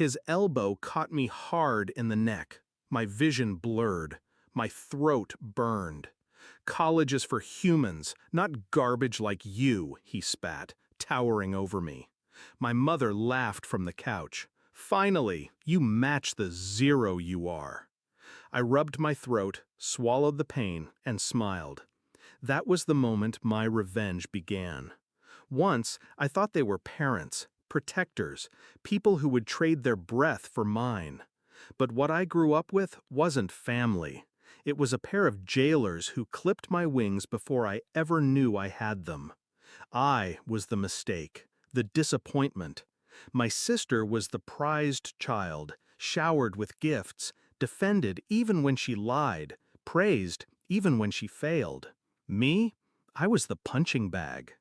His elbow caught me hard in the neck. My vision blurred. My throat burned. "College is for humans, not garbage like you," he spat, towering over me. My mother laughed from the couch. "Finally, you match the zero you are." I rubbed my throat, swallowed the pain, and smiled. That was the moment my revenge began. Once, I thought they were parents, protectors, people who would trade their breath for mine. But what I grew up with wasn't family. It was a pair of jailers who clipped my wings before I ever knew I had them. I was the mistake, the disappointment. My sister was the prized child, showered with gifts, defended even when she lied, praised even when she failed. Me? I was the punching bag.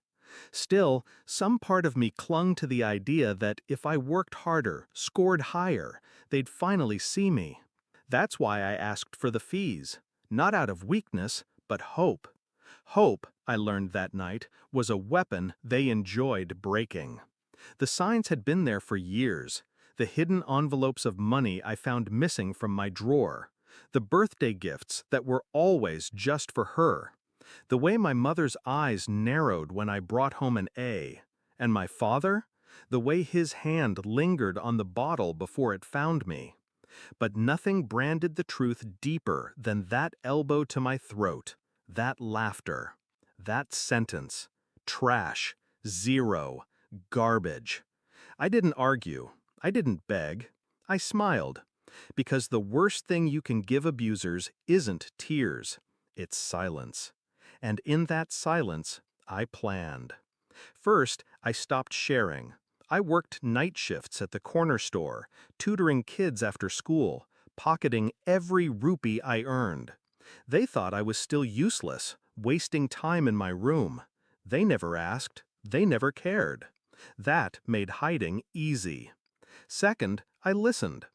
Still, some part of me clung to the idea that if I worked harder, scored higher, they'd finally see me. That's why I asked for the fees, not out of weakness, but hope. Hope, I learned that night, was a weapon they enjoyed breaking. The signs had been there for years. The hidden envelopes of money I found missing from my drawer. The birthday gifts that were always just for her. The way my mother's eyes narrowed when I brought home an A. And my father? The way his hand lingered on the bottle before it found me. But nothing branded the truth deeper than that elbow to my throat, that laughter, that sentence. Trash, zero, garbage. I didn't argue. I didn't beg. I smiled. Because the worst thing you can give abusers isn't tears, it's silence. And in that silence, I planned. First, I stopped sharing. I worked night shifts at the corner store, tutoring kids after school, pocketing every rupee I earned. They thought I was still useless, wasting time in my room. They never asked. They never cared. That made hiding easy. Second, I listened.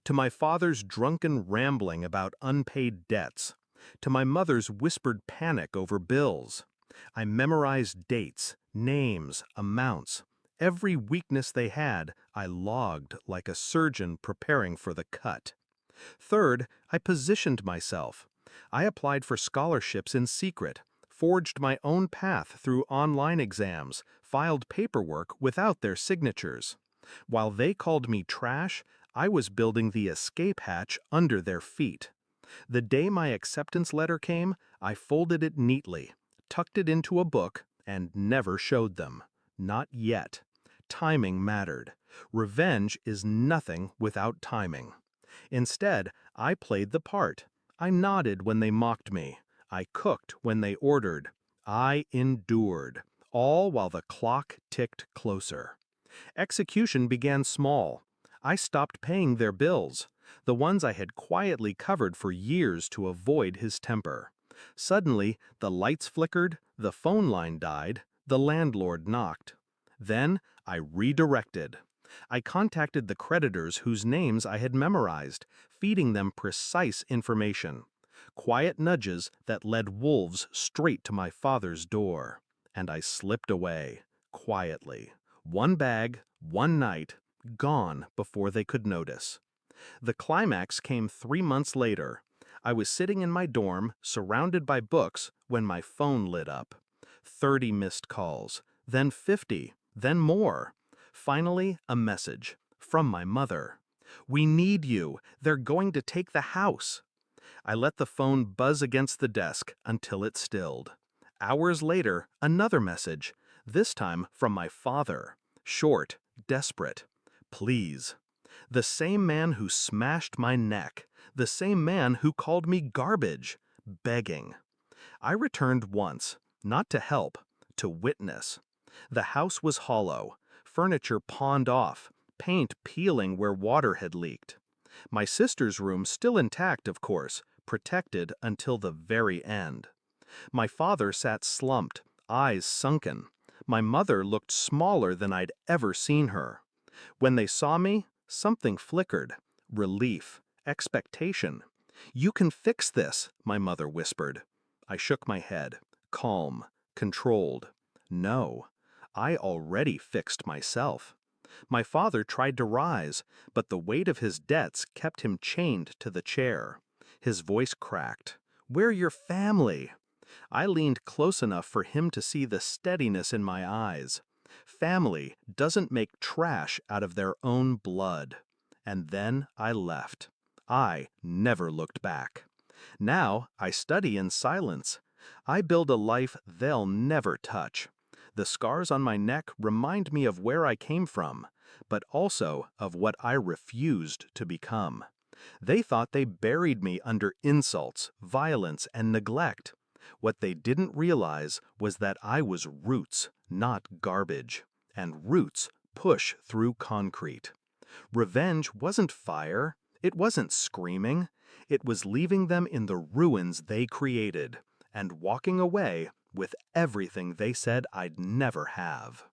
To my father's drunken rambling about unpaid debts. To my mother's whispered panic over bills. I memorized dates, names, amounts. Every weakness they had, I logged like a surgeon preparing for the cut. Third, I positioned myself. I applied for scholarships in secret, forged my own path through online exams, filed paperwork without their signatures. While they called me trash, I was building the escape hatch under their feet. The day my acceptance letter came, I folded it neatly, tucked it into a book, and never showed them. Not yet. Timing mattered. Revenge is nothing without timing. Instead, I played the part. I nodded when they mocked me. I cooked when they ordered. I endured, all while the clock ticked closer. Execution began small. I stopped paying their bills, the ones I had quietly covered for years to avoid his temper. Suddenly, the lights flickered, the phone line died, the landlord knocked. Then, I redirected. I contacted the creditors whose names I had memorized, feeding them precise information. Quiet nudges that led wolves straight to my father's door. And I slipped away, quietly. One bag, one night, gone before they could notice. The climax came 3 months later. I was sitting in my dorm, surrounded by books, when my phone lit up. 30 missed calls, then 50, then more. Finally, a message from my mother. "We need you. They're going to take the house." I let the phone buzz against the desk until it stilled. Hours later, another message, this time from my father. Short, desperate. "Please." The same man who smashed my neck, the same man who called me garbage, begging. I returned once, not to help, to witness. The house was hollow, furniture pawned off, paint peeling where water had leaked. My sister's room still intact, of course, protected until the very end. My father sat slumped, eyes sunken. My mother looked smaller than I'd ever seen her. When they saw me, something flickered. Relief, expectation. "You can fix this," my mother whispered. I shook my head, calm, controlled. No, I already fixed myself. My father tried to rise, but the weight of his debts kept him chained to the chair. His voice cracked. "We're your family." I leaned close enough for him to see the steadiness in my eyes. Family doesn't make trash out of their own blood. And then I left. I never looked back. Now I study in silence. I build a life they'll never touch. The scars on my neck remind me of where I came from, but also of what I refused to become. They thought they buried me under insults, violence, and neglect. What they didn't realize was that I was roots, not garbage, and roots push through concrete. Revenge wasn't fire, it wasn't screaming, it was leaving them in the ruins they created, and walking away with everything they said I'd never have.